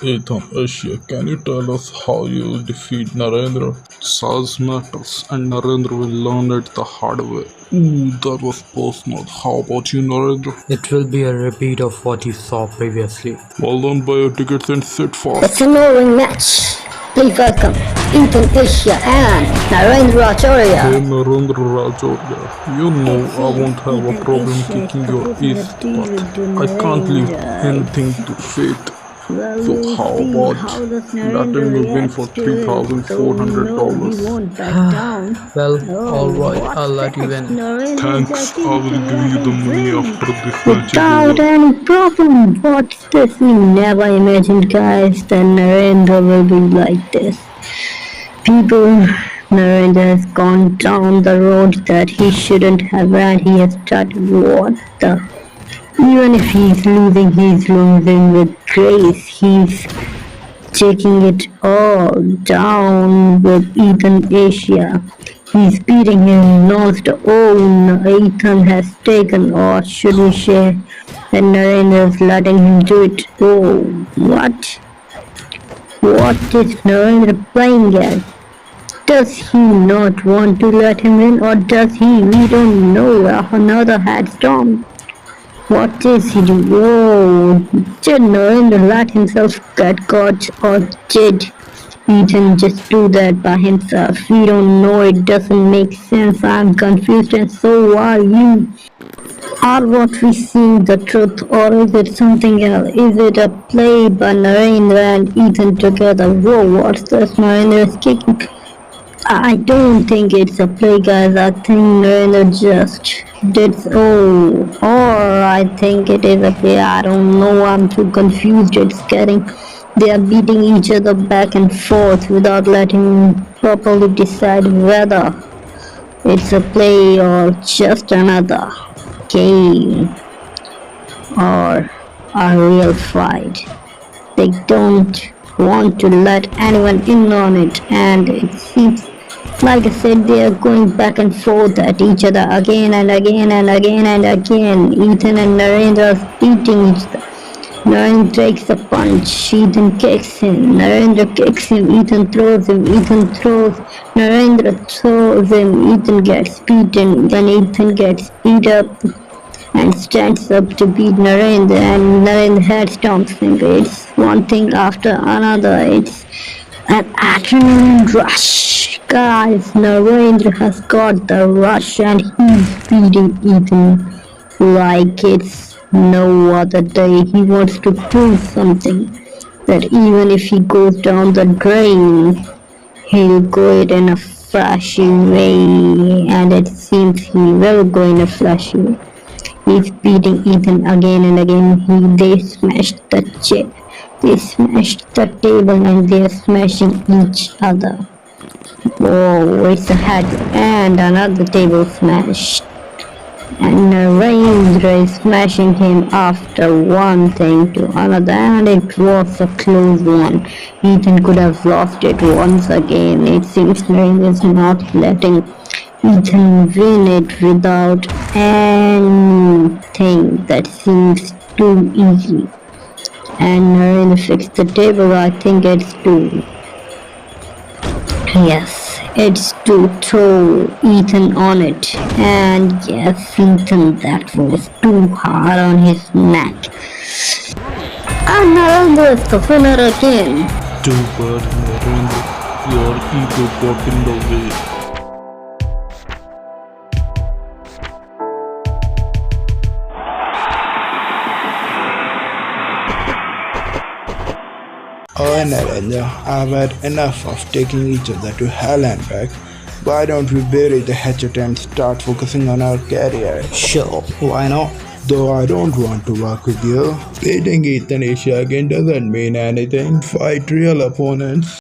Ethan Asia, can you tell us how you defeat Narendra? Size matters, and Narendra will learn it the hard way. Ooh, that was personal. How about you, Narendra? It will be a repeat of what you saw previously. Well done, buy your tickets and sit fast. It's an all-ring match. Please welcome Ethan Asia and Narendra Acharya. Hey Narendra Rajoria, you know I won't have a problem kicking your ass, but I can't leave anything to fate. So how about letting me win for $3,400? Well, alright, I'll let you win. Thanks, I will give you the money after this match is Without over. any problem. What's this? We never imagined, guys, that Narendra will be like this. People, Narendra has gone down the road that he shouldn't have, and he has started what the. Even if he's losing with grace. He's taking it all down with Ethan Asia. He's beating him non-stop. Oh, no, Ethan has taken, or should we say, and Narendra is letting him do it. Oh, what? What is Narendra playing at? Does he not want to let him win, or does he? We don't know. Another headstorm. What is he doing? Whoa! Did Narendra let himself get caught, or did Ethan just do that by himself? We don't know. It doesn't make sense. I'm confused, and so are you. Are what we see the truth, or is it something else? Is it a play by Narendra and Ethan together? Whoa! What's this? Narendra is kicking. I don't think it's a play, guys. I think Narendra just did so. Or I think it is a play. I don't know. I'm too confused. They are beating each other back and forth without letting properly decide whether it's a play or just another game or a real fight. They don't want to let anyone in on it, and it seems like I said, they are going back and forth at each other again and again and again and again. Ethan and Narendra are beating each other. Narendra takes a punch, Ethan kicks him, Narendra kicks him, Ethan throws him, Ethan throws, Narendra throws him, Ethan gets beaten, then Ethan gets beat up and stands up to beat Narendra, and Narendra head stomps him. It's one thing after another. It's an adrenaline rush. Guys, Narendra has got the rush and he's beating Ethan like it's no other day. He wants to prove something, that even if he goes down the drain, he'll go it in a flashy way, and it seems he will go in a flashy way. He's beating Ethan again and again. They smashed the chair, they smashed the table, and they're smashing each other. Whoa, it's a head and another table smashed. And Narendra is smashing him after one thing to another, and it was a close one. Ethan could have lost it once again. It seems Narendra is not letting Ethan win it without anything that seems too easy. And Narendra fixed the table. I think it's too. Yes, it's to throw Ethan on it. And yes, Ethan, that was too hard on his neck. And Narendra is the winner again. Too bad, Narendra. Your ego got in the way. Oh Narendra, I've had enough of taking each other to hell and back. Why don't we bury the hatchet and start focusing on our career? Sure, why not? Though I don't want to work with you. Beating Ethan Asia again doesn't mean anything. Fight real opponents.